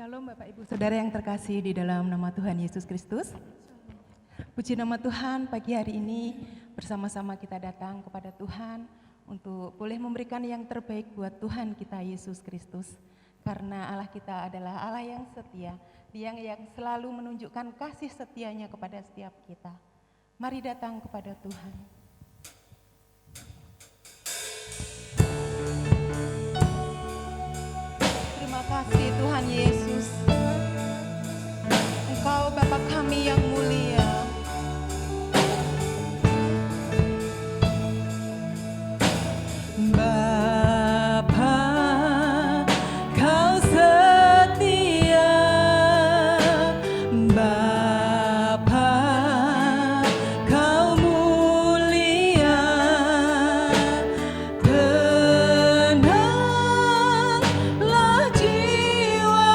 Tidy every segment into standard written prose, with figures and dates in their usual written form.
Shalom Bapak Ibu Saudara yang terkasih di dalam nama Tuhan Yesus Kristus. Puji nama Tuhan, pagi hari ini bersama-sama kita datang kepada Tuhan untuk boleh memberikan yang terbaik buat Tuhan kita Yesus Kristus. Karena Allah kita adalah Allah yang setia, Dia yang selalu menunjukkan kasih setianya kepada setiap kita. Mari datang kepada Tuhan. Terima kasih Tuhan Yesus. Engkau Bapa kami yang mulia. Bapa, Kau setia. Bapa, Kau mulia. Tenanglah jiwa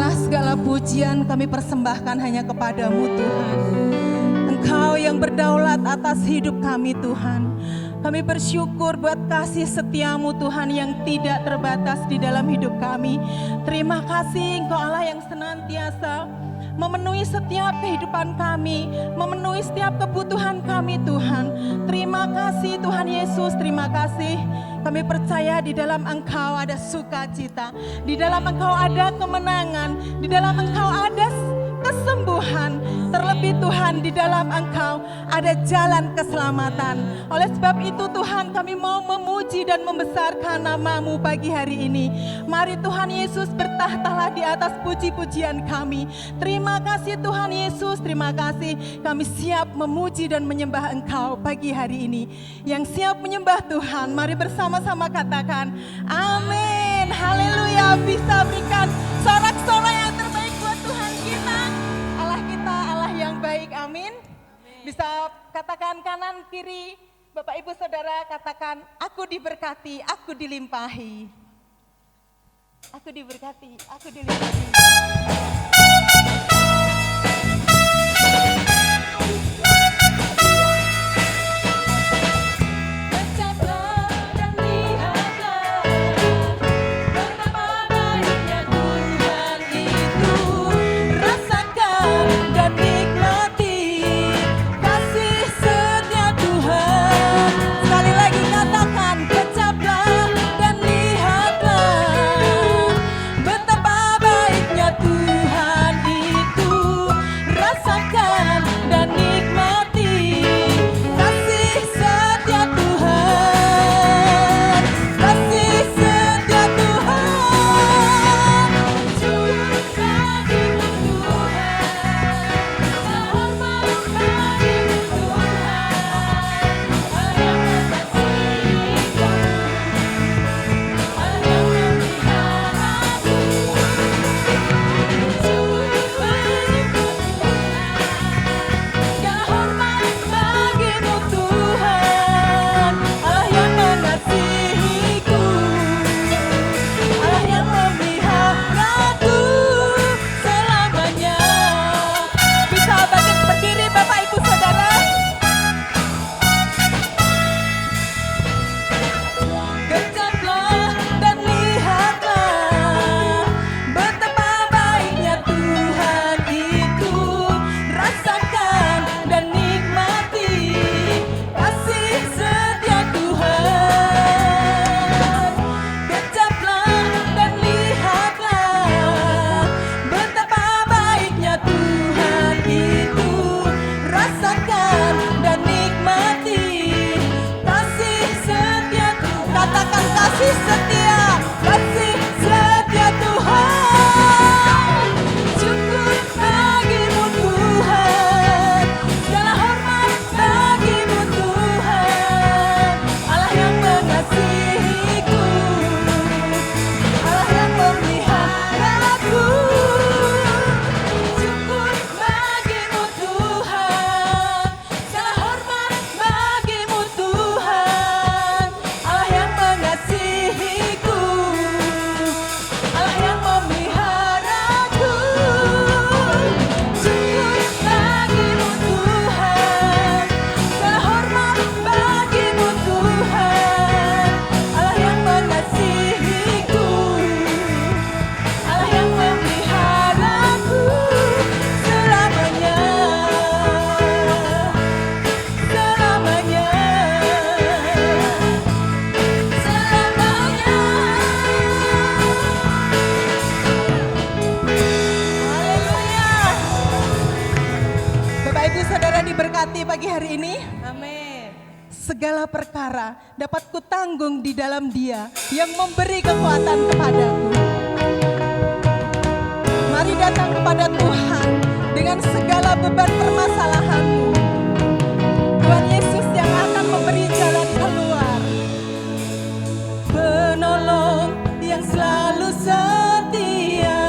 Biarlah segala pujian kami persembahkan hanya kepadamu Tuhan. Engkau yang berdaulat atas hidup kami Tuhan. Kami bersyukur buat kasih setiamu Tuhan yang tidak terbatas di dalam hidup kami. Terima kasih Engkau Allah yang senantiasa memenuhi setiap kehidupan kami, memenuhi setiap kebutuhan kami Tuhan. Terima kasih Tuhan Yesus, terima kasih. Kami percaya di dalam Engkau ada sukacita, di dalam Engkau ada kemenangan, di dalam Engkau ada kesembuhan. Terlebih Tuhan, di dalam Engkau ada jalan keselamatan. Oleh sebab itu Tuhan, kami mau memuji dan membesarkan nama-Mu pagi hari ini. Mari Tuhan Yesus bertahtalah di atas puji-pujian kami. Terima kasih Tuhan Yesus, terima kasih. Kami siap memuji dan menyembah Engkau pagi hari ini. Yang siap menyembah Tuhan, mari bersama-sama katakan amin. Haleluya. Bisa berikan sorak-sorai yang terbaik buat Tuhan kita. Allah kita, Allah yang baik. Amin. Bisa katakan kanan kiri, Bapak Ibu Saudara, katakan aku diberkati, aku dilimpahi. Aku diberkati, aku dilimpahi. Pagi hari ini, amin. Segala perkara dapat kutanggung di dalam Dia yang memberi kekuatan kepadaku. Mari datang kepada Tuhan dengan segala beban permasalahanmu. Tuhan Yesus yang akan memberi jalan keluar. Penolong yang selalu setia,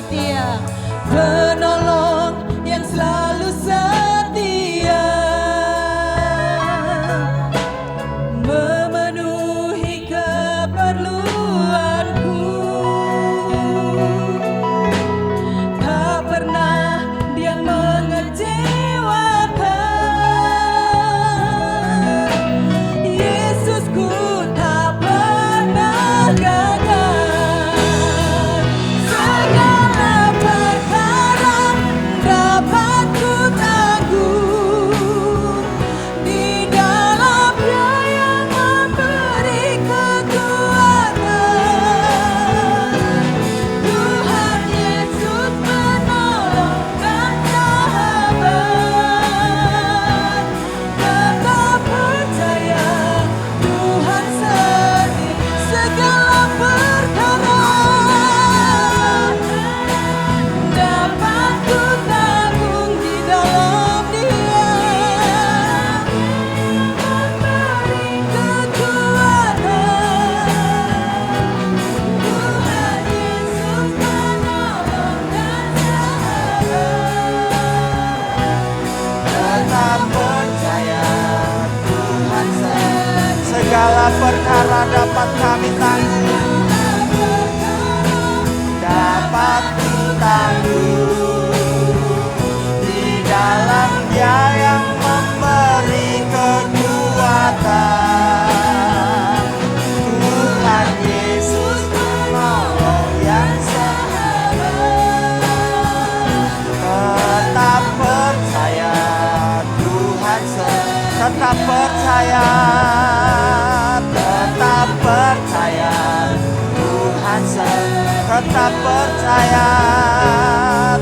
setia, penolong yang selalu setia, memenuhi keperluanku. Tak pernah Dia mengecewakan. Yesusku tak pernah gagal. Segala perkara dapat ku tanggung di dalam Dia yang memberi kekuatan. Tuhan Yesus penolong dan sahabat, tetap percaya Tuhan setia. Segala perkara dapat ku tanggung di dalam Dia memberi kekuatan. Tuhan Yesus penolong dan sahabat, Tetap percaya Tuhan segala perkara dapat kami tanggung, dapat ditanggung di dalam Dia yang memberi kekuatan. Tuhan Yesus penolong yang tetap percaya Tuhan tetap percaya Tuhan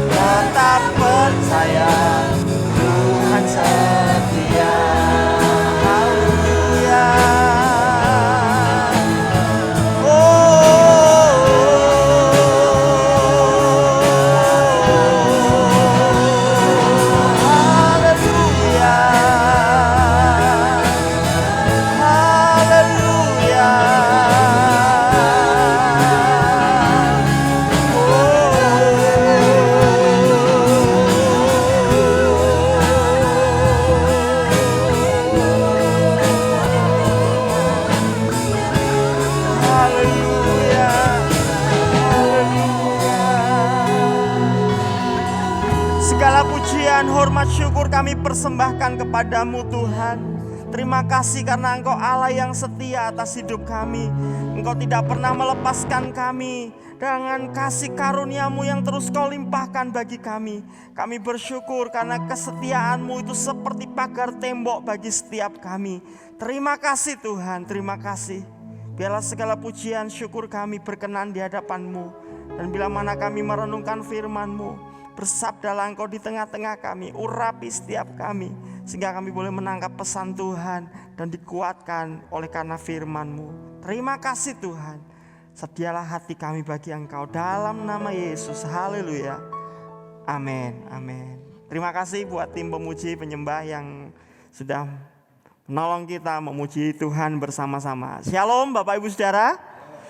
tetap percaya Tuhan setia. Haleluya. Haleluya. Haleluya. Haleluya. Haleluya. Segala pujian, hormat, syukur kami persembahkan kepadamu Tuhan. Terima kasih karena Engkau Allah yang setia atas hidup kami. Engkau tidak pernah melepaskan kami dengan kasih karunia-Mu yang terus Kau limpahkan bagi kami. Kami bersyukur karena kesetiaan-Mu itu seperti pagar tembok bagi setiap kami. Terima kasih Tuhan, terima kasih. Biarlah segala pujian syukur kami berkenan di hadapan-Mu. Dan bila mana kami merenungkan firman-Mu, bersabdalah Engkau di tengah-tengah kami, urapi setiap kami, sehingga kami boleh menangkap pesan Tuhan dan dikuatkan oleh karena firman-Mu. Terima kasih Tuhan. Sedialah hati kami bagi Engkau dalam nama Yesus. Haleluya. Amin. Amin. Terima kasih buat tim pemuji penyembah yang sudah menolong kita memuji Tuhan bersama-sama. Shalom Bapak Ibu Saudara.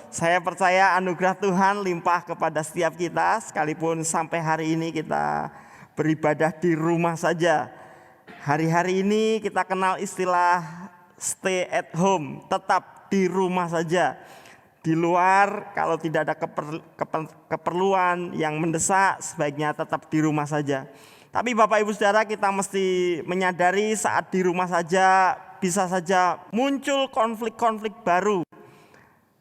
Saya percaya anugerah Tuhan limpah kepada setiap kita, sekalipun sampai hari ini kita beribadah di rumah saja. Hari-hari ini kita kenal istilah stay at home, tetap di rumah saja. Di luar kalau tidak ada keperluan yang mendesak, sebaiknya tetap di rumah saja. Tapi Bapak Ibu Saudara, kita mesti menyadari saat di rumah saja bisa saja muncul konflik-konflik baru.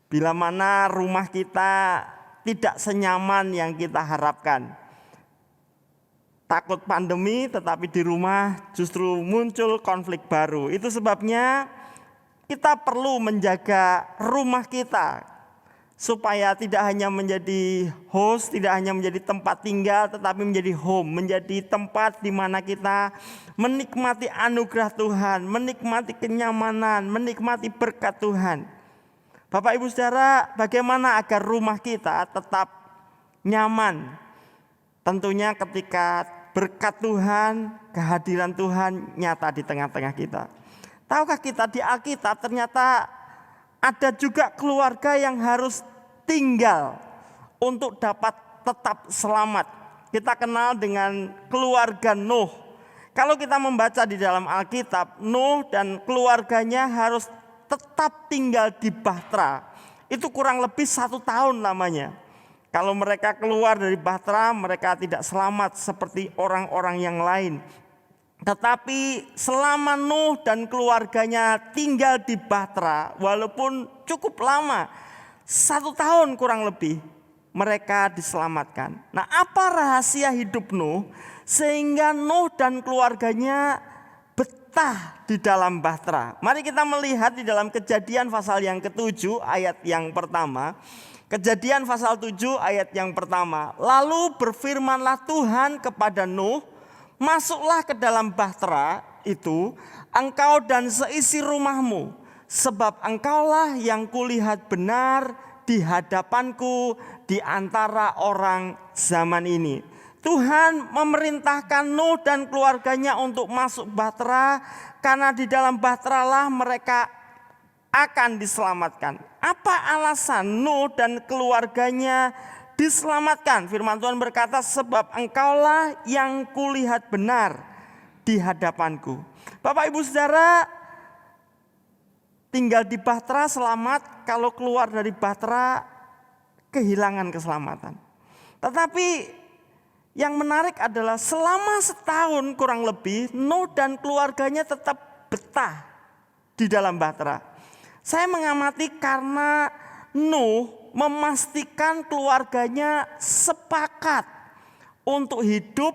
Bila mana rumah kita tidak senyaman yang kita harapkan. Takut pandemi tetapi di rumah justru muncul konflik baru. Itu sebabnya kita perlu menjaga rumah kita supaya tidak hanya menjadi host, tidak hanya menjadi tempat tinggal, tetapi menjadi home, menjadi tempat di mana kita menikmati anugerah Tuhan, menikmati kenyamanan, menikmati berkat Tuhan. Bapak Ibu Saudara, bagaimana agar rumah kita tetap nyaman? Tentunya ketika berkat Tuhan, kehadiran Tuhan nyata di tengah-tengah kita. Tahukah kita di Alkitab ternyata ada juga keluarga yang harus tinggal untuk dapat tetap selamat. Kita kenal dengan keluarga Nuh. Kalau kita membaca di dalam Alkitab, Nuh dan keluarganya harus tetap tinggal di Bahtera. Itu kurang lebih 1 tahun lamanya. Kalau mereka keluar dari Bahtera, mereka tidak selamat seperti orang-orang yang lain. Tetapi selama Nuh dan keluarganya tinggal di Bahtera, walaupun cukup lama, 1 tahun kurang lebih, mereka diselamatkan. Nah, apa rahasia hidup Nuh sehingga Nuh dan keluarganya betah di dalam Bahtera? Mari kita melihat di dalam Kejadian pasal yang ke-7 ayat yang pertama. Kejadian pasal 7 ayat yang pertama. Lalu berfirmanlah Tuhan kepada Nuh, masuklah ke dalam Bahtera itu, engkau dan seisi rumahmu, sebab engkaulah yang kulihat benar di hadapanku di antara orang zaman ini. Tuhan memerintahkan Nuh dan keluarganya untuk masuk Bahtera, karena di dalam Bahtera lah mereka akan diselamatkan. Apa alasan Nuh dan keluarganya diselamatkan? Firman Tuhan berkata, sebab engkaulah yang kulihat benar di hadapanku. Bapak Ibu Saudara, tinggal di Bahtera selamat, kalau keluar dari Bahtera kehilangan keselamatan. Tetapi yang menarik adalah selama 1 tahun kurang lebih Nuh dan keluarganya tetap betah di dalam Bahtera. Saya mengamati karena Nuh memastikan keluarganya sepakat untuk hidup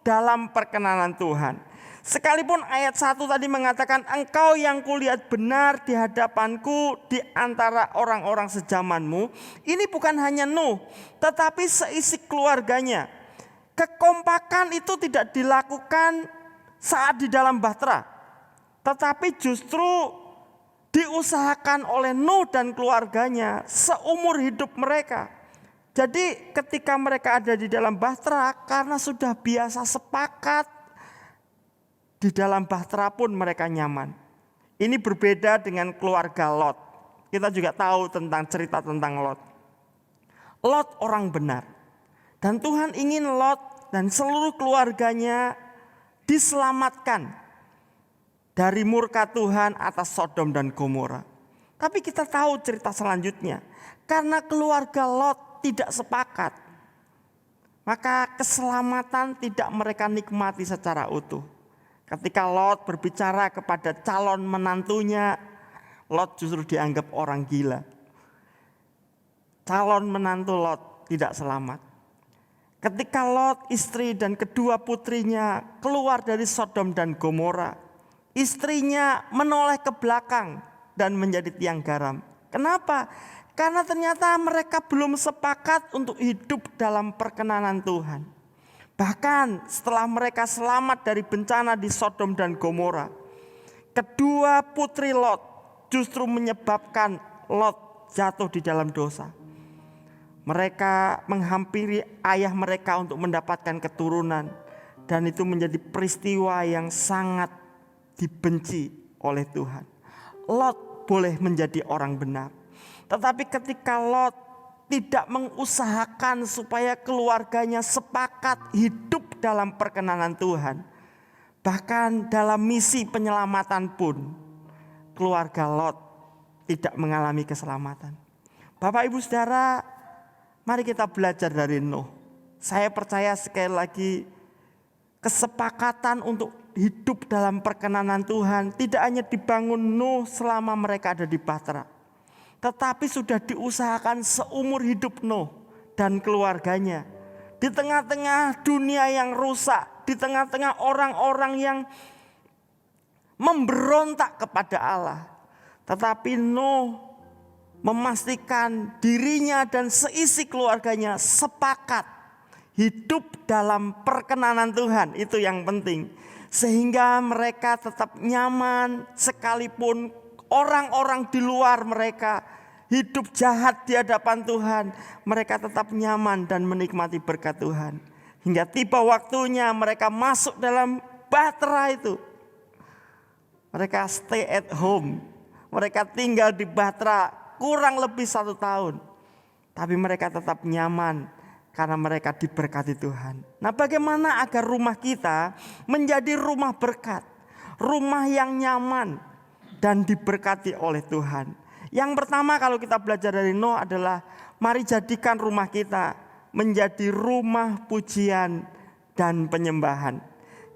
dalam perkenanan Tuhan. Sekalipun ayat 1 tadi mengatakan engkau yang kulihat benar di hadapanku di antara orang-orang sezamanmu. Ini bukan hanya Nuh, tetapi seisi keluarganya. Kekompakan itu tidak dilakukan saat di dalam Bahtera, tetapi justru diusahakan oleh Nuh dan keluarganya seumur hidup mereka. Jadi ketika mereka ada di dalam Bahtera, karena sudah biasa sepakat, di dalam Bahtera pun mereka nyaman. Ini berbeda dengan keluarga Lot. Kita juga tahu tentang cerita tentang Lot. Lot orang benar. Dan Tuhan ingin Lot dan seluruh keluarganya diselamatkan dari murka Tuhan atas Sodom dan Gomora. Tapi kita tahu cerita selanjutnya. Karena keluarga Lot tidak sepakat, maka keselamatan tidak mereka nikmati secara utuh. Ketika Lot berbicara kepada calon menantunya, Lot justru dianggap orang gila. Calon menantu Lot tidak selamat. Ketika Lot, istri dan kedua putrinya keluar dari Sodom dan Gomora, istrinya menoleh ke belakang dan menjadi tiang garam. Kenapa? Karena ternyata mereka belum sepakat untuk hidup dalam perkenanan Tuhan. Bahkan setelah mereka selamat dari bencana di Sodom dan Gomora, kedua putri Lot justru menyebabkan Lot jatuh di dalam dosa. Mereka menghampiri ayah mereka untuk mendapatkan keturunan, dan itu menjadi peristiwa yang sangat dibenci oleh Tuhan. Lot boleh menjadi orang benar, tetapi ketika Lot tidak mengusahakan supaya keluarganya sepakat hidup dalam perkenanan Tuhan, bahkan dalam misi penyelamatan pun keluarga Lot tidak mengalami keselamatan. Bapak Ibu Saudara, mari kita belajar dari Nuh. Saya percaya sekali lagi, kesepakatan untuk hidup dalam perkenanan Tuhan tidak hanya dibangun Nuh selama mereka ada di Bahtera, tetapi sudah diusahakan seumur hidup Nuh dan keluarganya. Di tengah-tengah dunia yang rusak, di tengah-tengah orang-orang yang memberontak kepada Allah, tetapi Nuh memastikan dirinya dan seisi keluarganya sepakat hidup dalam perkenanan Tuhan. Itu yang penting. Sehingga mereka tetap nyaman sekalipun orang-orang di luar mereka hidup jahat di hadapan Tuhan, mereka tetap nyaman dan menikmati berkat Tuhan. Hingga tiba waktunya mereka masuk dalam Bahtera itu. Mereka stay at home. Mereka tinggal di Bahtera kurang lebih 1 tahun. Tapi mereka tetap nyaman karena mereka diberkati Tuhan. Nah, bagaimana agar rumah kita menjadi rumah berkat, rumah yang nyaman dan diberkati oleh Tuhan? Yang pertama kalau kita belajar dari Nuh adalah mari jadikan rumah kita menjadi rumah pujian dan penyembahan.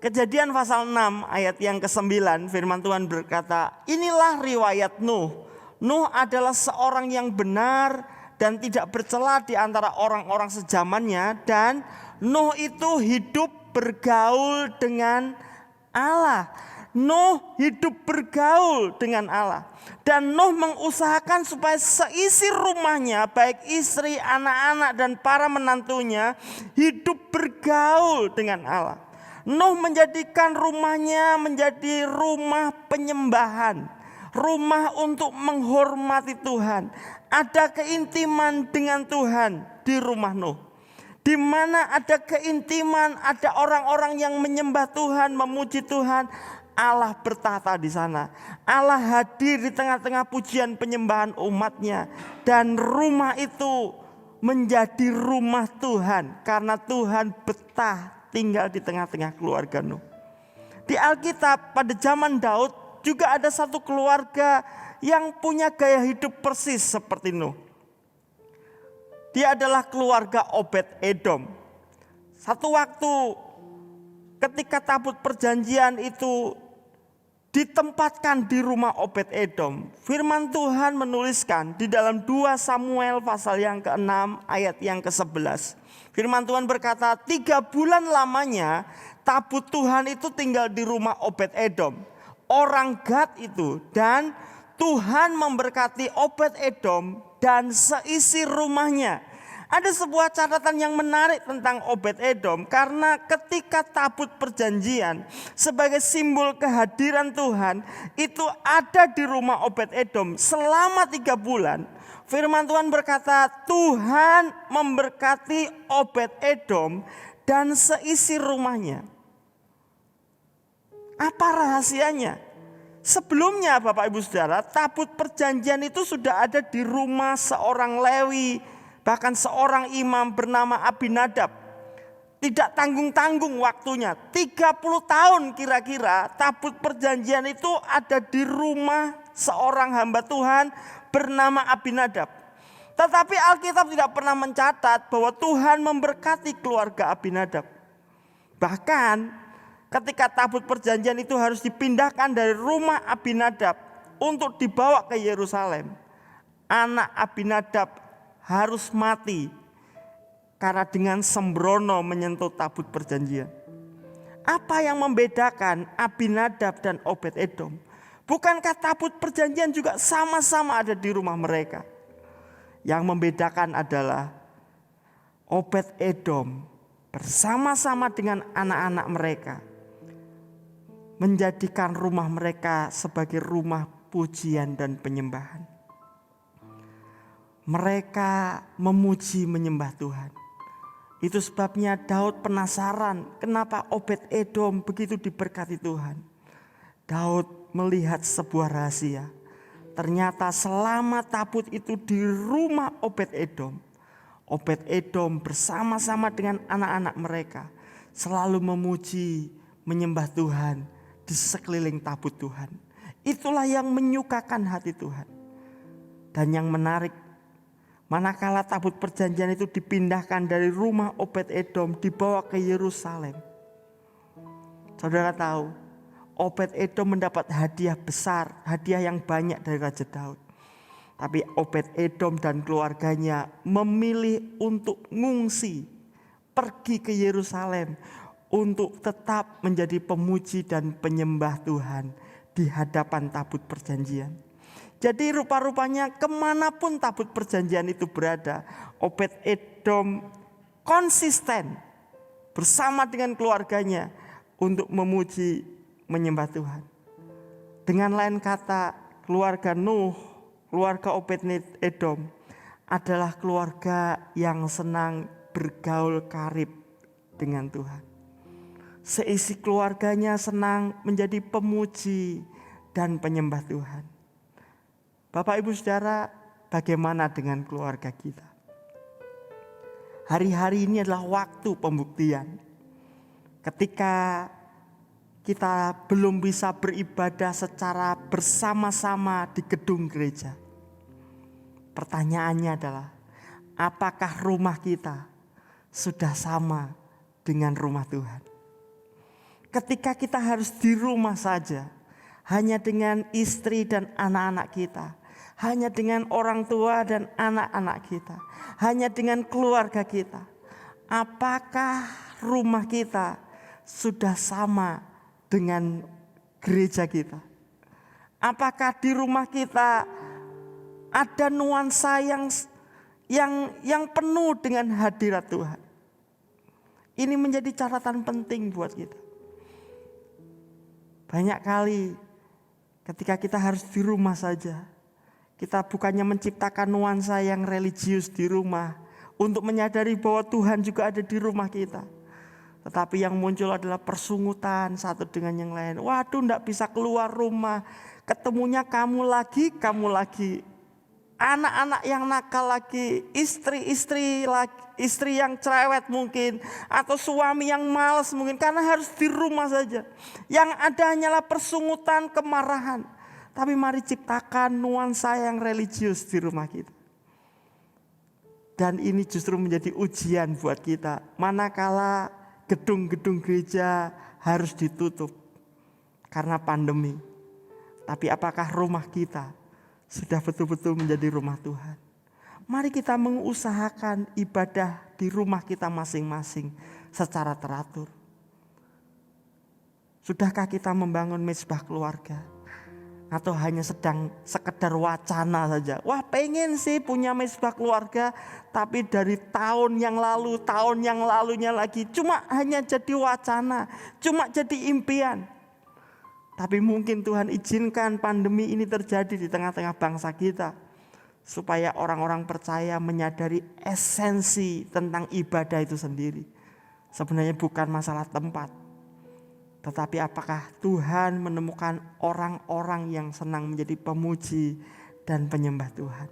Kejadian pasal 6 ayat yang ke-9 firman Tuhan berkata, inilah riwayat Nuh. Nuh adalah seorang yang benar dan tidak bercela di antara orang-orang sezamannya, dan Nuh itu hidup bergaul dengan Allah. Nuh hidup bergaul dengan Allah. Dan Nuh mengusahakan supaya seisi rumahnya, baik istri, anak-anak dan para menantunya, hidup bergaul dengan Allah. Nuh menjadikan rumahnya menjadi rumah penyembahan, rumah untuk menghormati Tuhan. Ada keintiman dengan Tuhan di rumah Nuh. Di mana ada keintiman, ada orang-orang yang menyembah Tuhan, memuji Tuhan. Allah bertata di sana. Allah hadir di tengah-tengah pujian penyembahan umatnya. Dan rumah itu menjadi rumah Tuhan. Karena Tuhan betah tinggal di tengah-tengah keluarga Nuh. Di Alkitab pada zaman Daud juga ada satu keluarga yang punya gaya hidup persis seperti Nuh. Dia adalah keluarga Obed-Edom. Satu waktu ketika tabut perjanjian itu ditempatkan di rumah Obed-Edom, firman Tuhan menuliskan di dalam 2 Samuel pasal yang ke-6 ayat yang ke-11. Firman Tuhan berkata, 3 bulan lamanya tabut Tuhan itu tinggal di rumah Obed-Edom, orang Gad itu, dan Tuhan memberkati Obed-Edom dan seisi rumahnya. Ada sebuah catatan yang menarik tentang Obed-Edom, karena ketika tabut perjanjian sebagai simbol kehadiran Tuhan itu ada di rumah Obed-Edom selama 3 bulan. Firman Tuhan berkata, Tuhan memberkati Obed-Edom dan seisi rumahnya. Apa rahasianya? Sebelumnya Bapak Ibu Saudara, tabut perjanjian itu sudah ada di rumah seorang Lewi, bahkan seorang imam bernama Abinadab. Tidak tanggung-tanggung waktunya, 30 tahun kira-kira tabut perjanjian itu ada di rumah seorang hamba Tuhan bernama Abinadab. Tetapi Alkitab tidak pernah mencatat bahwa Tuhan memberkati keluarga Abinadab. Bahkan ketika tabut perjanjian itu harus dipindahkan dari rumah Abinadab untuk dibawa ke Yerusalem, anak Abinadab harus mati karena dengan sembrono menyentuh tabut perjanjian. Apa yang membedakan Abinadab dan Obed-Edom? Bukankah tabut perjanjian juga sama-sama ada di rumah mereka? Yang membedakan adalah Obed-Edom bersama-sama dengan anak-anak mereka menjadikan rumah mereka sebagai rumah pujian dan penyembahan. Mereka memuji menyembah Tuhan. Itu sebabnya Daud penasaran kenapa Obed-Edom begitu diberkati Tuhan. Daud melihat sebuah rahasia. Ternyata selama tabut itu di rumah Obed-Edom, Obed-Edom bersama-sama dengan anak-anak mereka selalu memuji, menyembah Tuhan di sekeliling tabut Tuhan. Itulah yang menyukakan hati Tuhan. Dan yang menarik, manakala tabut perjanjian itu dipindahkan dari rumah Obed-Edom dibawa ke Yerusalem. Saudara tahu, Obed-Edom mendapat hadiah besar, hadiah yang banyak dari Raja Daud. Tapi Obed-Edom dan keluarganya memilih untuk ngungsi, pergi ke Yerusalem untuk tetap menjadi pemuji dan penyembah Tuhan di hadapan tabut perjanjian. Jadi rupa-rupanya kemanapun tabut perjanjian itu berada, Obed-Edom konsisten bersama dengan keluarganya untuk memuji, menyembah Tuhan. Dengan lain kata, keluarga Nuh, keluarga Obed-Edom adalah keluarga yang senang bergaul karib dengan Tuhan. Seisi keluarganya senang menjadi pemuji dan penyembah Tuhan. Bapak Ibu Saudara, bagaimana dengan keluarga kita? Hari-hari ini adalah waktu pembuktian. Ketika kita belum bisa beribadah secara bersama-sama di gedung gereja. Pertanyaannya adalah, apakah rumah kita sudah sama dengan rumah Tuhan? Ketika kita harus di rumah saja, hanya dengan istri dan anak-anak kita, hanya dengan orang tua dan anak-anak kita, hanya dengan keluarga kita, apakah rumah kita sudah sama dengan gereja kita? Apakah di rumah kita ada nuansa yang penuh dengan hadirat Tuhan? Ini menjadi catatan penting buat kita. Banyak kali ketika kita harus di rumah saja, kita bukannya menciptakan nuansa yang religius di rumah untuk menyadari bahwa Tuhan juga ada di rumah kita. Tetapi yang muncul adalah persungutan satu dengan yang lain. Waduh, enggak bisa keluar rumah. Ketemunya kamu lagi. Anak-anak yang nakal lagi. Istri yang cerewet mungkin. Atau suami yang malas mungkin. Karena harus di rumah saja. Yang ada hanyalah persungutan, kemarahan. Tapi mari ciptakan nuansa yang religius di rumah kita. Dan ini justru menjadi ujian buat kita. Manakala gedung-gedung gereja harus ditutup karena pandemi. Tapi apakah rumah kita sudah betul-betul menjadi rumah Tuhan? Mari kita mengusahakan ibadah di rumah kita masing-masing secara teratur. Sudahkah kita membangun mezbah keluarga? Atau hanya sedang sekedar wacana saja. Wah, pengen sih punya mezbah keluarga, tapi dari tahun yang lalunya lagi cuma hanya jadi wacana, cuma jadi impian. Tapi mungkin Tuhan izinkan pandemi ini terjadi di tengah-tengah bangsa kita, supaya orang-orang percaya menyadari esensi tentang ibadah itu sendiri. Sebenarnya bukan masalah tempat, tetapi apakah Tuhan menemukan orang-orang yang senang menjadi pemuji dan penyembah Tuhan.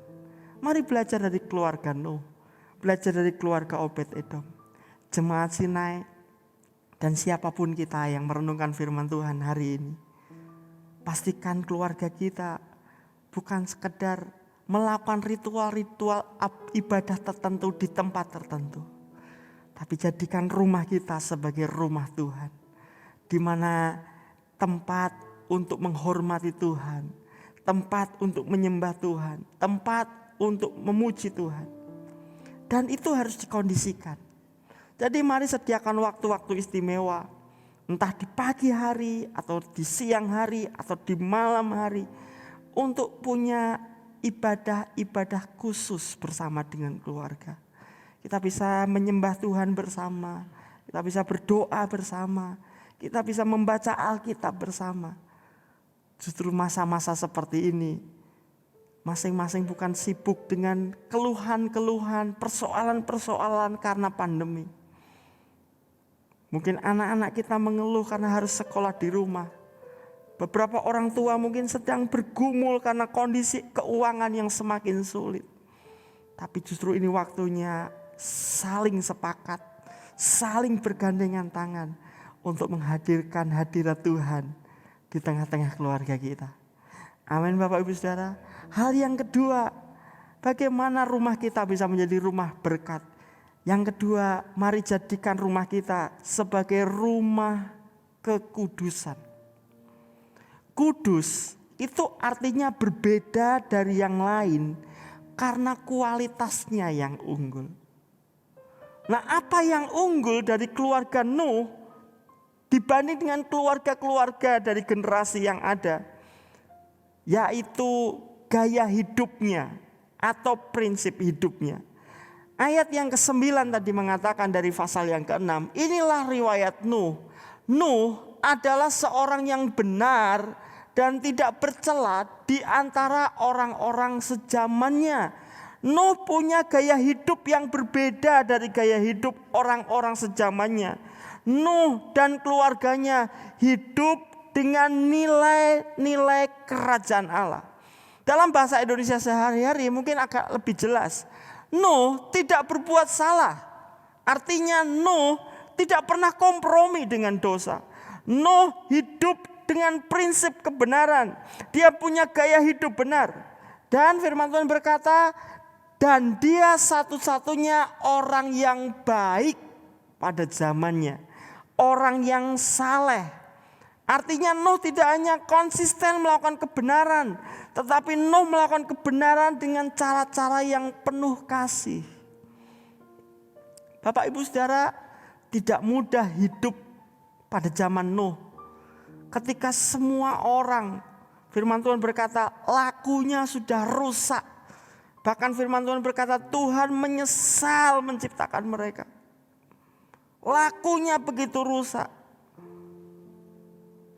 Mari belajar dari keluarga Nuh, belajar dari keluarga Obed-Edom, Jemaat Sinai, dan siapapun kita yang merenungkan firman Tuhan hari ini. Pastikan keluarga kita bukan sekedar melakukan ritual-ritual ibadah tertentu di tempat tertentu, tapi jadikan rumah kita sebagai rumah Tuhan. Di mana tempat untuk menghormati Tuhan, tempat untuk menyembah Tuhan, tempat untuk memuji Tuhan. Dan itu harus dikondisikan. Jadi mari sediakan waktu-waktu istimewa, entah di pagi hari atau di siang hari atau di malam hari, untuk punya ibadah-ibadah khusus bersama dengan keluarga. Kita bisa menyembah Tuhan bersama, kita bisa berdoa bersama, kita bisa membaca Alkitab bersama. Justru masa-masa seperti ini, masing-masing bukan sibuk dengan keluhan-keluhan, persoalan-persoalan karena pandemi. Mungkin anak-anak kita mengeluh karena harus sekolah di rumah. Beberapa orang tua mungkin sedang bergumul karena kondisi keuangan yang semakin sulit. Tapi justru ini waktunya saling sepakat, saling bergandengan tangan untuk menghadirkan hadirat Tuhan di tengah-tengah keluarga kita. Amin Bapak Ibu Saudara. Hal yang kedua, bagaimana rumah kita bisa menjadi rumah berkat. Yang kedua, mari jadikan rumah kita sebagai rumah kekudusan. Kudus itu artinya berbeda dari yang lain karena kualitasnya yang unggul. Nah, apa yang unggul dari keluarga Nuh dibanding dengan keluarga-keluarga dari generasi yang ada, yaitu gaya hidupnya atau prinsip hidupnya. Ayat yang ke-9 tadi mengatakan dari pasal yang ke-6, inilah riwayat Nuh. Nuh adalah seorang yang benar dan tidak bercela di antara orang-orang sejamannya. Nuh punya gaya hidup yang berbeda dari gaya hidup orang-orang sejamannya. Nuh dan keluarganya hidup dengan nilai-nilai kerajaan Allah. Dalam bahasa Indonesia sehari-hari mungkin agak lebih jelas. Nuh tidak berbuat salah. Artinya Nuh tidak pernah kompromi dengan dosa. Nuh hidup dengan prinsip kebenaran. Dia punya gaya hidup benar. Dan firman Tuhan berkata, dan dia satu-satunya orang yang baik pada zamannya. Orang yang saleh. Artinya Nuh tidak hanya konsisten melakukan kebenaran, tetapi Nuh melakukan kebenaran dengan cara-cara yang penuh kasih. Bapak Ibu Saudara, tidak mudah hidup pada zaman Nuh. Ketika semua orang, firman Tuhan berkata, lakunya sudah rusak. Bahkan firman Tuhan berkata, Tuhan menyesal menciptakan mereka. Lakunya begitu rusak.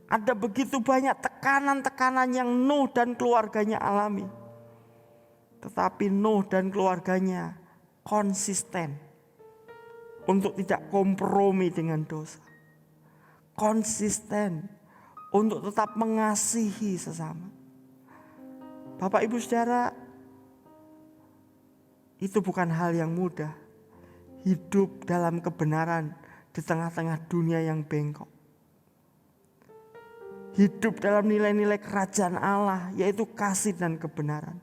Ada begitu banyak tekanan-tekanan yang Nuh dan keluarganya alami. Tetapi Nuh dan keluarganya konsisten untuk tidak kompromi dengan dosa. Konsisten untuk tetap mengasihi sesama. Bapak Ibu Saudara, itu bukan hal yang mudah. Hidup dalam kebenaran di tengah-tengah dunia yang bengkok. Hidup dalam nilai-nilai kerajaan Allah, yaitu kasih dan kebenaran.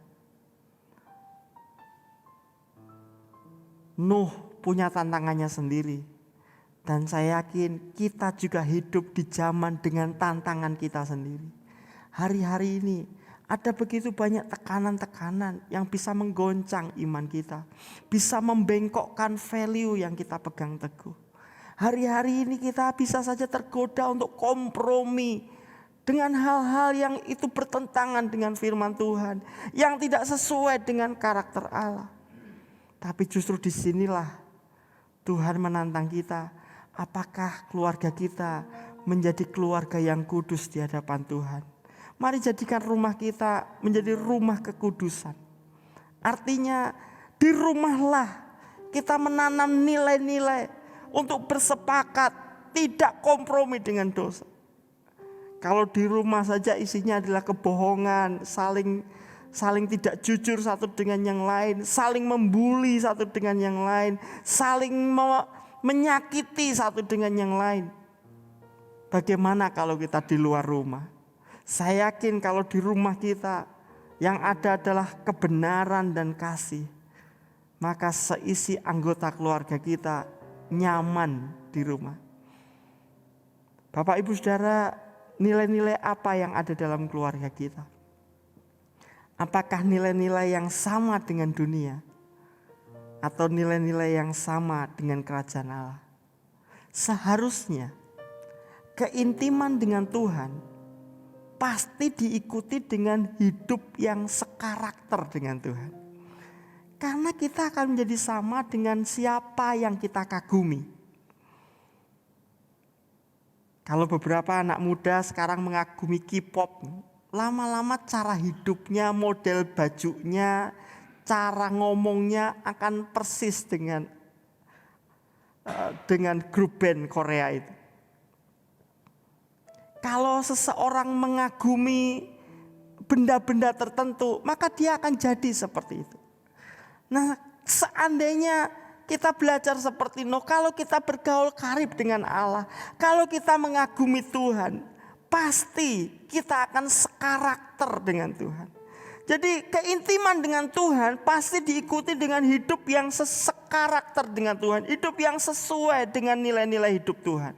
Nuh punya tantangannya sendiri. Dan saya yakin kita juga hidup di zaman dengan tantangan kita sendiri. Hari-hari ini ada begitu banyak tekanan-tekanan yang bisa menggoncang iman kita. Bisa membengkokkan value yang kita pegang teguh. Hari-hari ini kita bisa saja tergoda untuk kompromi dengan hal-hal yang itu bertentangan dengan firman Tuhan. Yang tidak sesuai dengan karakter Allah. Tapi justru disinilah Tuhan menantang kita. Apakah keluarga kita menjadi keluarga yang kudus di hadapan Tuhan? Mari jadikan rumah kita menjadi rumah kekudusan. Artinya di rumahlah kita menanam nilai-nilai untuk bersepakat tidak kompromi dengan dosa. Kalau di rumah saja isinya adalah kebohongan, saling tidak jujur satu dengan yang lain, saling membuli satu dengan yang lain, saling menyakiti satu dengan yang lain. Bagaimana kalau kita di luar rumah? Saya yakin kalau di rumah kita yang ada adalah kebenaran dan kasih, maka seisi anggota keluarga kita nyaman di rumah. Bapak Ibu Saudara, nilai-nilai apa yang ada dalam keluarga kita? Apakah nilai-nilai yang sama dengan dunia? Atau nilai-nilai yang sama dengan kerajaan Allah? Seharusnya keintiman dengan Tuhan pasti diikuti dengan hidup yang sekarakter dengan Tuhan. Karena kita akan menjadi sama dengan siapa yang kita kagumi. Kalau beberapa anak muda sekarang mengagumi K-pop, lama-lama cara hidupnya, model bajunya, cara ngomongnya akan persis dengan grup band Korea itu. Kalau seseorang mengagumi benda-benda tertentu, maka dia akan jadi seperti itu. Nah, seandainya kita belajar seperti Nuh, kalau kita bergaul karib dengan Allah, kalau kita mengagumi Tuhan, pasti kita akan sekarakter dengan Tuhan. Jadi keintiman dengan Tuhan pasti diikuti dengan hidup yang sekarakter dengan Tuhan, hidup yang sesuai dengan nilai-nilai hidup Tuhan.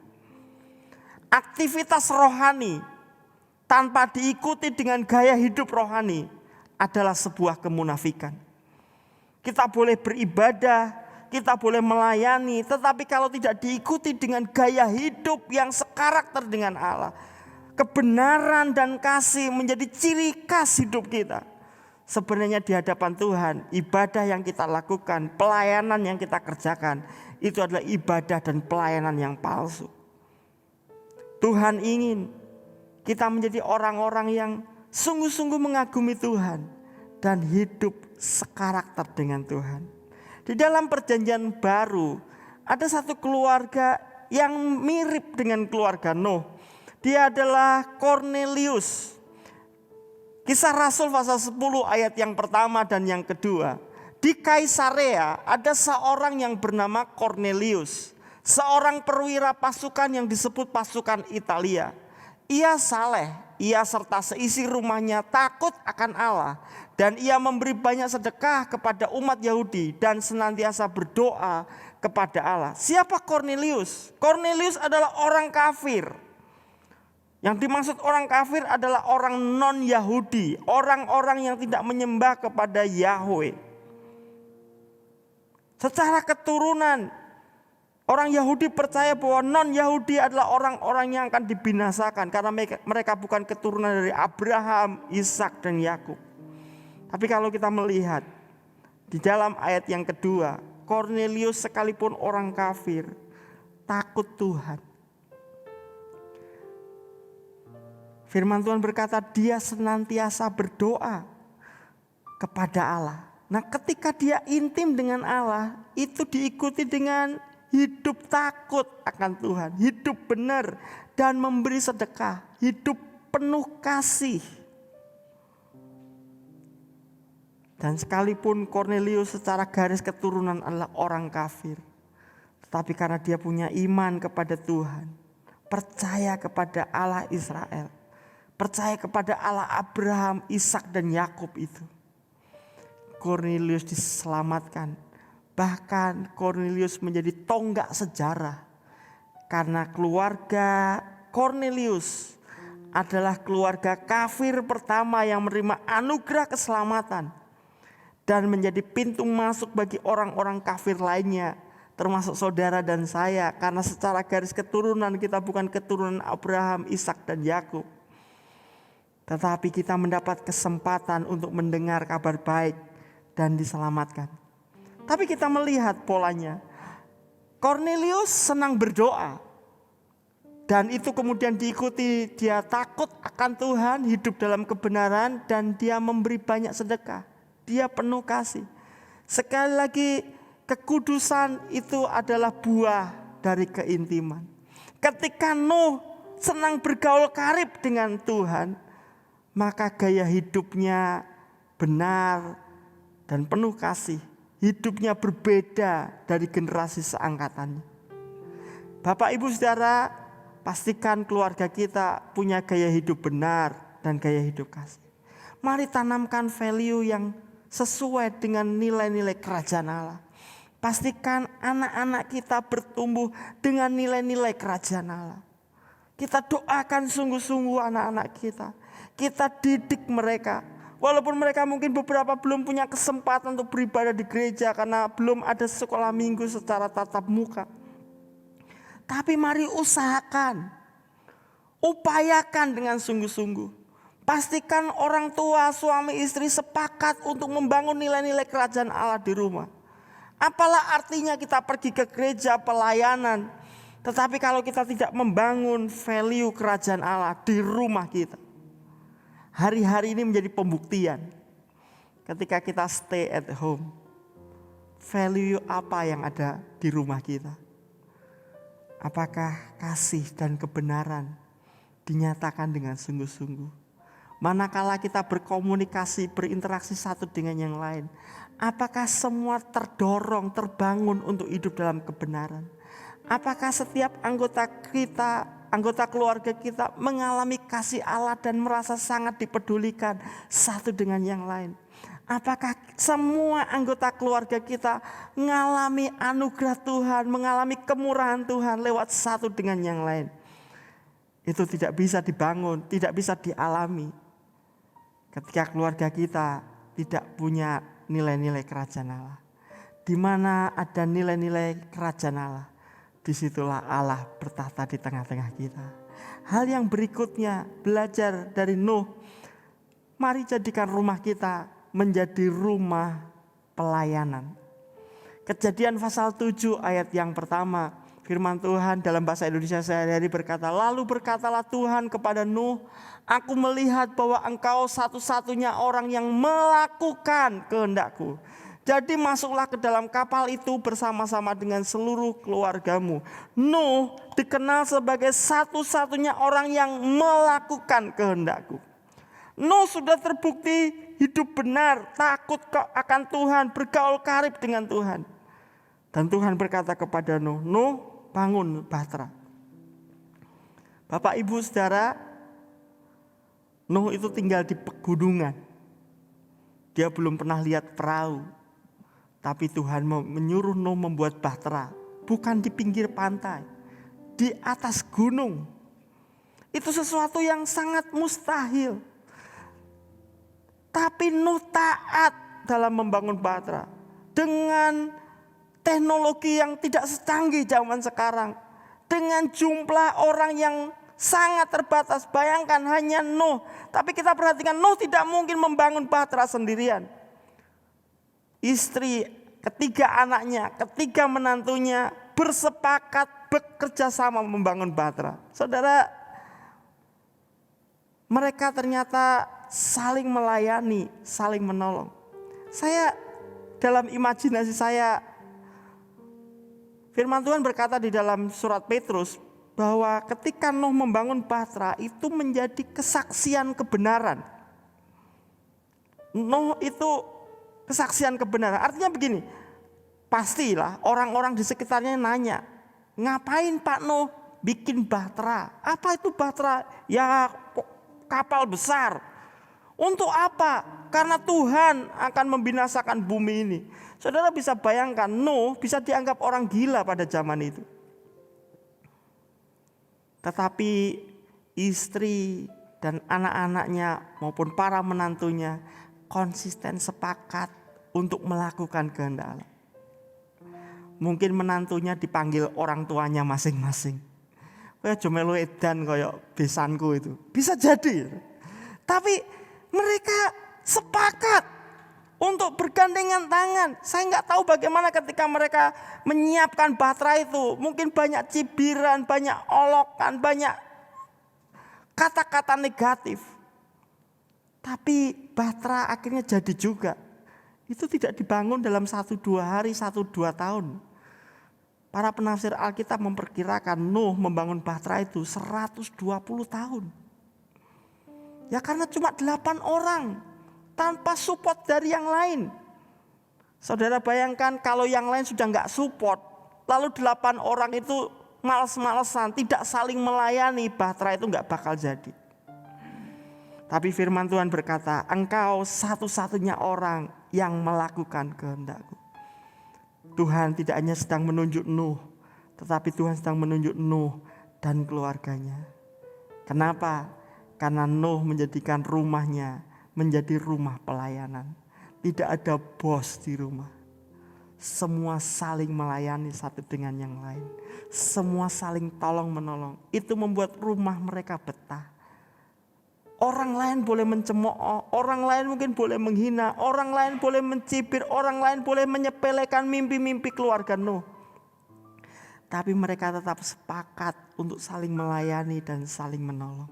Aktivitas rohani tanpa diikuti dengan gaya hidup rohani adalah sebuah kemunafikan. Kita boleh beribadah, kita boleh melayani, tetapi kalau tidak diikuti dengan gaya hidup yang sekarakter dengan Allah, kebenaran dan kasih menjadi ciri khas hidup kita. Sebenarnya di hadapan Tuhan, ibadah yang kita lakukan, pelayanan yang kita kerjakan, itu adalah ibadah dan pelayanan yang palsu. Tuhan ingin kita menjadi orang-orang yang sungguh-sungguh mengagumi Tuhan dan hidup sekarakter dengan Tuhan. Di dalam perjanjian baru ada satu keluarga yang mirip dengan keluarga Nuh. Dia adalah Cornelius. Kisah Rasul pasal 10 ayat yang pertama dan yang kedua. di Kaisarea ada seorang yang bernama Cornelius, seorang perwira pasukan yang disebut pasukan Italia. Ia saleh, ia serta seisi rumahnya takut akan Allah, dan ia memberi banyak sedekah kepada umat Yahudi dan senantiasa berdoa kepada Allah. Siapa Cornelius? Cornelius adalah orang kafir. Yang dimaksud orang kafir adalah orang non-Yahudi, orang-orang yang tidak menyembah kepada Yahweh. Secara keturunan, orang Yahudi percaya bahwa non-Yahudi adalah orang-orang yang akan dibinasakan karena mereka bukan keturunan dari Abraham, Ishak dan Yakub. Tapi kalau kita melihat di dalam ayat yang kedua, Cornelius sekalipun orang kafir takut Tuhan. Firman Tuhan berkata dia senantiasa berdoa kepada Allah. Nah, ketika dia intim dengan Allah, itu diikuti dengan hidup takut akan Tuhan, hidup benar dan memberi sedekah, hidup penuh kasih. Dan sekalipun Cornelius secara garis keturunan adalah orang kafir, tetapi karena dia punya iman kepada Tuhan, percaya kepada Allah Israel, percaya kepada Allah Abraham, Ishak dan Yakub itu, Cornelius diselamatkan. Bahkan Cornelius menjadi tonggak sejarah karena keluarga Cornelius adalah keluarga kafir pertama yang menerima anugerah keselamatan dan menjadi pintu masuk bagi orang-orang kafir lainnya, termasuk saudara dan saya, karena secara garis keturunan kita bukan keturunan Abraham, Ishak dan Yakub. Tetapi kita mendapat kesempatan untuk mendengar kabar baik dan diselamatkan. Tapi kita melihat polanya. Cornelius senang berdoa. Dan itu kemudian diikuti dia takut akan Tuhan, hidup dalam kebenaran, dan dia memberi banyak sedekah. Dia penuh kasih. Sekali lagi, kekudusan itu adalah buah dari keintiman. Ketika Nuh senang bergaul karib dengan Tuhan, maka gaya hidupnya benar dan penuh kasih. Hidupnya berbeda dari generasi seangkatannya. Bapak, Ibu, Saudara, pastikan keluarga kita punya gaya hidup benar dan gaya hidup kasih. Mari tanamkan value yang sesuai dengan nilai-nilai kerajaan Allah. Pastikan anak-anak kita bertumbuh dengan nilai-nilai kerajaan Allah. Kita doakan sungguh-sungguh anak-anak kita. Kita didik mereka. Walaupun mereka mungkin beberapa belum punya kesempatan untuk beribadah di gereja karena belum ada sekolah minggu secara tatap muka. Tapi mari usahakan. Upayakan dengan sungguh-sungguh. Pastikan orang tua, suami, istri sepakat untuk membangun nilai-nilai kerajaan Allah di rumah. Apalah artinya kita pergi ke gereja pelayanan, tetapi kalau kita tidak membangun value kerajaan Allah di rumah kita. Hari-hari ini menjadi pembuktian. Ketika kita stay at home, value apa yang ada di rumah kita? Apakah kasih dan kebenaran dinyatakan dengan sungguh-sungguh? Manakala kita berkomunikasi, berinteraksi satu dengan yang lain, apakah semua terdorong, terbangun untuk hidup dalam kebenaran? Apakah setiap anggota kita, anggota keluarga kita mengalami kasih Allah dan merasa sangat dipedulikan satu dengan yang lain? Apakah semua anggota keluarga kita mengalami anugerah Tuhan, mengalami kemurahan Tuhan lewat satu dengan yang lain? Itu tidak bisa dibangun, tidak bisa dialami ketika keluarga kita tidak punya nilai-nilai kerajaan Allah. Di mana ada nilai-nilai kerajaan Allah, disitulah Allah bertahta di tengah-tengah kita. Hal yang berikutnya, belajar dari Nuh. Mari jadikan rumah kita menjadi rumah pelayanan. Kejadian pasal 7 ayat yang pertama. Firman Tuhan dalam bahasa Indonesia sehari-hari berkata, lalu berkatalah Tuhan kepada Nuh, aku melihat bahwa engkau satu-satunya orang yang melakukan kehendakku. Jadi masuklah ke dalam kapal itu bersama-sama dengan seluruh keluargamu. Nuh dikenal sebagai satu-satunya orang yang melakukan kehendakku. Nuh sudah terbukti hidup benar, takut akan Tuhan, bergaul karib dengan Tuhan. Dan Tuhan berkata kepada Nuh, Nuh bangun bahtera. Bapak Ibu Saudara, Nuh itu tinggal di pegunungan. Dia belum pernah lihat perahu. Tapi Tuhan menyuruh Nuh membuat bahtera. Bukan di pinggir pantai, di atas gunung. Itu sesuatu yang sangat mustahil. Tapi Nuh taat dalam membangun bahtera. Dengan teknologi yang tidak secanggih zaman sekarang. Dengan jumlah orang yang sangat terbatas. Bayangkan hanya Nuh. Tapi kita perhatikan, Nuh tidak mungkin membangun bahtera sendirian. Istri, ketiga anaknya, ketiga menantunya bersepakat bekerja sama membangun bahtera. Saudara, mereka ternyata saling melayani, saling menolong. Saya dalam imajinasi saya, firman Tuhan berkata di dalam surat Petrus bahwa ketika Nuh membangun bahtera itu menjadi kesaksian kebenaran. Nuh itu kesaksian kebenaran. Artinya begini, pastilah orang-orang di sekitarnya nanya, ngapain Pak Nuh bikin bahtera? Apa itu bahtera? Ya kapal besar. Untuk apa? Karena Tuhan akan membinasakan bumi ini. Saudara bisa bayangkan, Nuh bisa dianggap orang gila pada zaman itu. Tetapi istri dan anak-anaknya maupun para menantunya konsisten sepakat untuk melakukan kehendak Allah. Mungkin menantunya dipanggil orang tuanya masing-masing. Kayak jomelo edan kayak besanku itu. Bisa jadi. Tapi mereka sepakat untuk bergandengan tangan. Saya nggak tahu bagaimana ketika mereka menyiapkan bahtera itu. Mungkin banyak cibiran, banyak olokan, banyak kata-kata negatif. Tapi bahtera akhirnya jadi juga. Itu tidak dibangun dalam 1-2 hari, 1-2 tahun. Para penafsir Alkitab memperkirakan Nuh membangun bahtera itu 120 tahun. Ya karena cuma 8 orang. Tanpa support dari yang lain. Saudara bayangkan kalau yang lain sudah gak support. Lalu 8 orang itu males-malesan, tidak saling melayani, bahtera itu gak bakal jadi. Tapi firman Tuhan berkata, engkau satu-satunya orang yang melakukan kehendak-Ku. Tuhan tidak hanya sedang menunjuk Nuh, tetapi Tuhan sedang menunjuk Nuh dan keluarganya. Kenapa? Karena Nuh menjadikan rumahnya menjadi rumah pelayanan. Tidak ada bos di rumah. Semua saling melayani satu dengan yang lain. Semua saling tolong menolong. Itu membuat rumah mereka betah. Orang lain boleh mencemooh, orang lain mungkin boleh menghina, orang lain boleh mencibir, orang lain boleh menyepelekan mimpi-mimpi keluarga Nuh. Tapi mereka tetap sepakat untuk saling melayani dan saling menolong.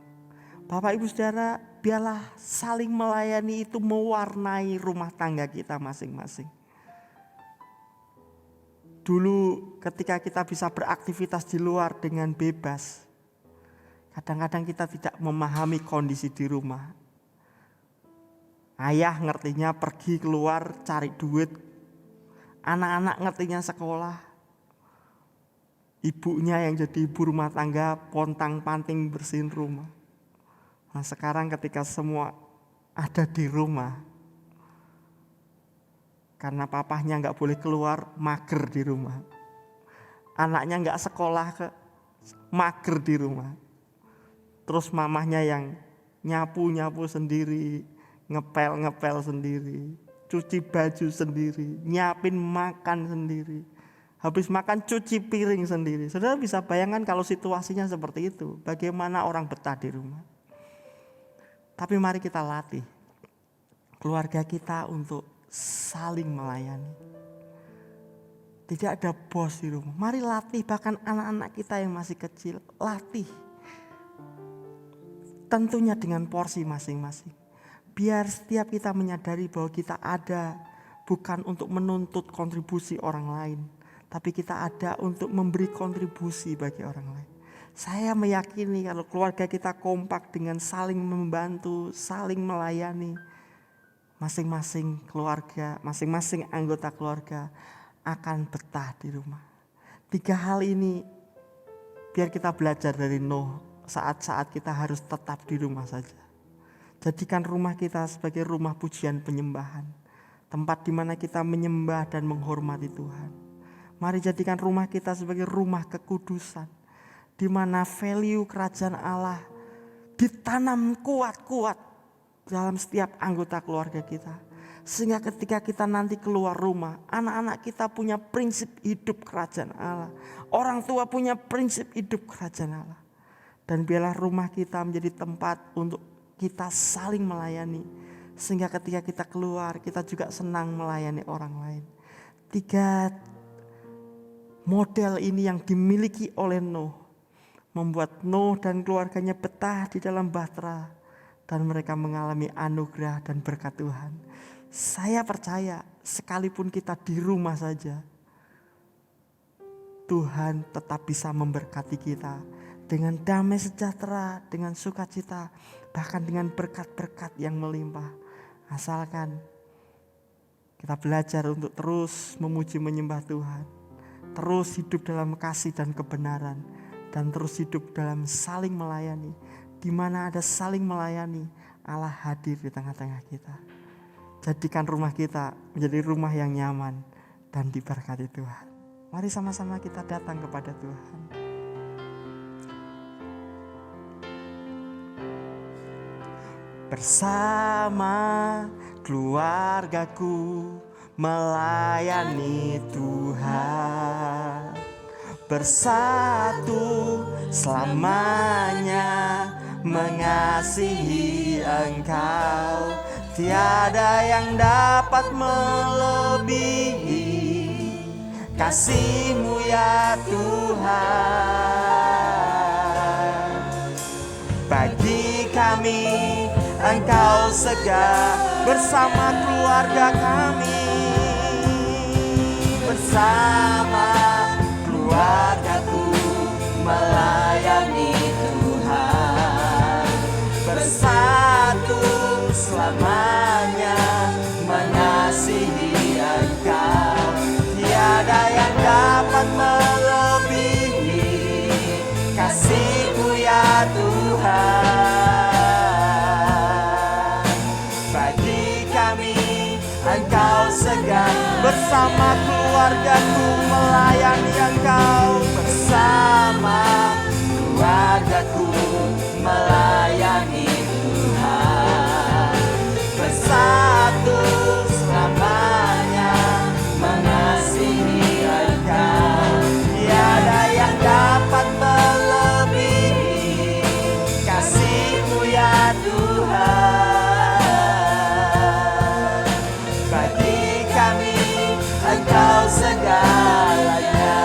Bapak Ibu Saudara, biarlah saling melayani itu mewarnai rumah tangga kita masing-masing. Dulu ketika kita bisa beraktivitas di luar dengan bebas, kadang-kadang kita tidak memahami kondisi di rumah. Ayah ngertinya pergi keluar cari duit. Anak-anak ngertinya sekolah. Ibunya yang jadi ibu rumah tangga pontang-panting bersihin rumah. Nah sekarang ketika semua ada di rumah, karena papahnya gak boleh keluar, mager di rumah. Anaknya gak sekolah, mager di rumah. Terus mamahnya yang nyapu-nyapu sendiri, ngepel-ngepel sendiri, cuci baju sendiri, nyiapin makan sendiri. Habis makan cuci piring sendiri. Saudara bisa bayangkan kalau situasinya seperti itu, bagaimana orang betah di rumah. Tapi mari kita latih keluarga kita untuk saling melayani. Tidak ada bos di rumah. Mari latih bahkan anak-anak kita yang masih kecil, latih. Tentunya dengan porsi masing-masing. Biar setiap kita menyadari bahwa kita ada bukan untuk menuntut kontribusi orang lain, tapi kita ada untuk memberi kontribusi bagi orang lain. Saya meyakini kalau keluarga kita kompak dengan saling membantu, saling melayani, masing-masing keluarga, masing-masing anggota keluarga akan betah di rumah. 3 hal ini biar kita belajar dari Nuh saat-saat kita harus tetap di rumah saja. Jadikan rumah kita sebagai rumah pujian penyembahan, tempat di mana kita menyembah dan menghormati Tuhan. Mari jadikan rumah kita sebagai rumah kekudusan, di mana value kerajaan Allah ditanam kuat-kuat dalam setiap anggota keluarga kita. Sehingga ketika kita nanti keluar rumah, anak-anak kita punya prinsip hidup kerajaan Allah. Orang tua punya prinsip hidup kerajaan Allah. Dan biarlah rumah kita menjadi tempat untuk kita saling melayani. Sehingga ketika kita keluar, kita juga senang melayani orang lain. 3 model ini yang dimiliki oleh Nuh membuat Nuh dan keluarganya betah di dalam bahtera dan mereka mengalami anugerah dan berkat Tuhan. Saya percaya sekalipun kita di rumah saja, Tuhan tetap bisa memberkati kita dengan damai sejahtera, dengan sukacita, bahkan dengan berkat-berkat yang melimpah. Asalkan kita belajar untuk terus memuji menyembah Tuhan, terus hidup dalam kasih dan kebenaran, dan terus hidup dalam saling melayani. Di mana ada saling melayani, Allah hadir di tengah-tengah kita. Jadikan rumah kita menjadi rumah yang nyaman dan diberkati Tuhan. Mari sama-sama kita datang kepada Tuhan. Bersama keluargaku melayani Tuhan. Bersatu selamanya mengasihi Engkau. Tiada yang dapat melebihi kasih-Mu ya Tuhan. Bagi kami Engkau segar bersama keluarga kami. Bersama keluargaku melayani Tuhan. Bersatu selamanya mengasihi Engkau. Tiada yang dapat melebihi kasih-Mu ya Tuhan. Bagi kami Engkau segar bersama keluargaku melayani Engkau. Bersama keluargaku melayani Tuhan. Bersatu selamanya mengasihi Engkau. Tiada yang dapat melebihi kasih-Mu ya Tuhan. Bagi kami Engkau segalanya.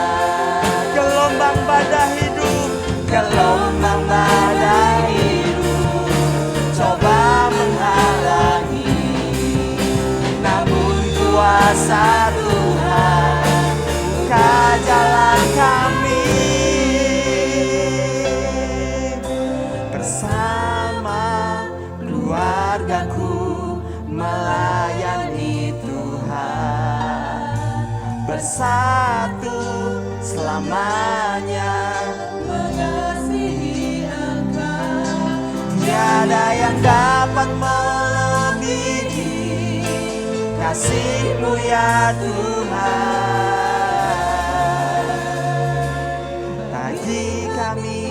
Gelombang badai hidup, gelombang badai hidup coba menghalangi, namun kuasa Tuhan buka jalan kami. Bersama keluargaku melayani Tuhan. Bersatu selamanya mengasihi Engkau. Tiada yang dapat melebihi kasih-Mu ya Tuhan. Bagi kami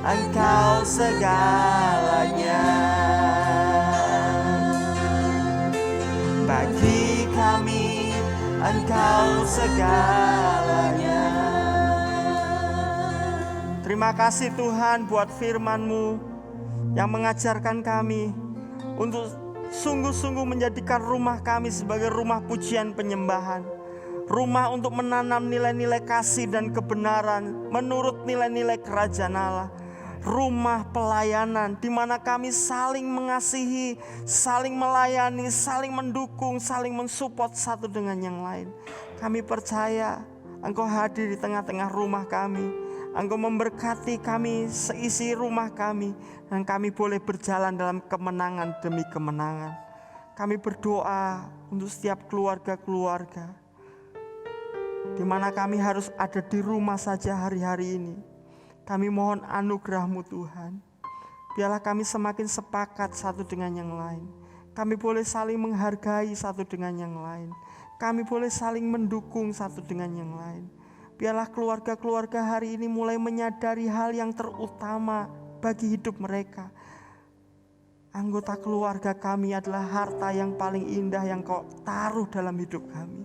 Engkau segalanya. Bagi kami Engkau segalanya. Terima kasih Tuhan buat firman-Mu yang mengajarkan kami untuk sungguh-sungguh menjadikan rumah kami sebagai rumah pujian penyembahan. Rumah untuk menanam nilai-nilai kasih dan kebenaran menurut nilai-nilai kerajaan Allah. Rumah pelayanan di mana kami saling mengasihi, saling melayani, saling mendukung, saling mensupport satu dengan yang lain. Kami percaya Engkau hadir di tengah-tengah rumah kami. Engkau memberkati kami seisi rumah kami, dan kami boleh berjalan dalam kemenangan demi kemenangan. Kami berdoa untuk setiap keluarga-keluarga di mana kami harus ada di rumah saja hari-hari ini. Kami mohon anugerah-Mu Tuhan. Biarlah kami semakin sepakat satu dengan yang lain. Kami boleh saling menghargai satu dengan yang lain. Kami boleh saling mendukung satu dengan yang lain. Biarlah keluarga-keluarga hari ini mulai menyadari hal yang terutama bagi hidup mereka. Anggota keluarga kami adalah harta yang paling indah yang Kau taruh dalam hidup kami.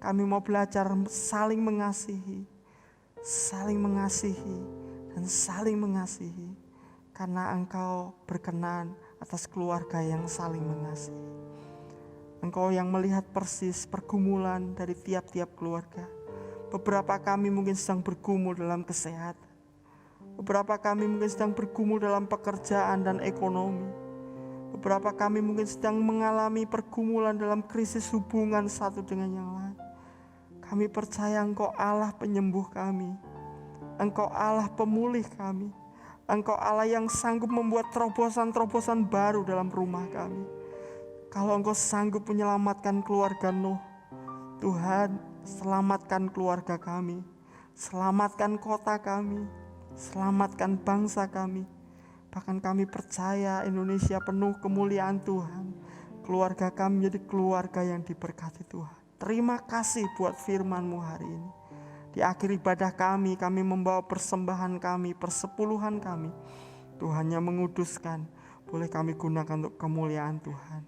Kami mau belajar saling mengasihi, dan saling mengasihi. Karena Engkau berkenan atas keluarga yang saling mengasihi. Engkau yang melihat persis pergumulan dari tiap-tiap keluarga. Beberapa kami mungkin sedang bergumul dalam kesehatan. Beberapa kami mungkin sedang bergumul dalam pekerjaan dan ekonomi. Beberapa kami mungkin sedang mengalami pergumulan dalam krisis hubungan satu dengan yang lain. Kami percaya Engkau Allah penyembuh kami. Engkau Allah pemulih kami. Engkau Allah yang sanggup membuat terobosan-terobosan baru dalam rumah kami. Kalau Engkau sanggup menyelamatkan keluarga Nuh, Tuhan, selamatkan keluarga kami. Selamatkan kota kami. Selamatkan bangsa kami. Bahkan kami percaya Indonesia penuh kemuliaan Tuhan. Keluarga kami menjadi keluarga yang diberkati Tuhan. Terima kasih buat firman-Mu hari ini. Di akhir ibadah kami membawa persembahan kami, persepuluhan kami. Tuhan yang menguduskan, boleh kami gunakan untuk kemuliaan Tuhan.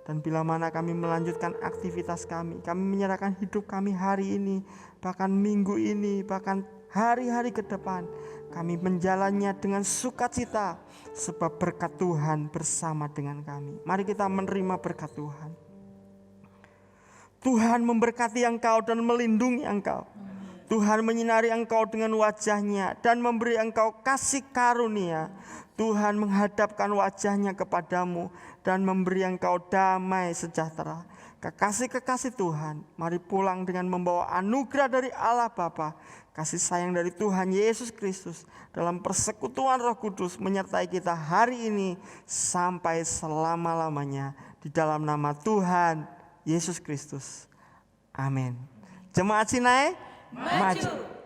Dan bila mana kami melanjutkan aktivitas kami menyerahkan hidup kami hari ini, bahkan minggu ini, bahkan hari-hari ke depan. Kami menjalannya dengan sukacita, sebab berkat Tuhan bersama dengan kami. Mari kita menerima berkat Tuhan. Tuhan memberkati engkau dan melindungi engkau. Tuhan menyinari engkau dengan wajah-Nya dan memberi engkau kasih karunia. Tuhan menghadapkan wajah-Nya kepadamu dan memberi engkau damai sejahtera. Kekasih-kekasih Tuhan, mari pulang dengan membawa anugerah dari Allah Bapa, kasih sayang dari Tuhan Yesus Kristus, dalam persekutuan Roh Kudus menyertai kita hari ini sampai selama-lamanya. Di dalam nama Tuhan Yesus Kristus. Amin. Jemaat Sinai, maju.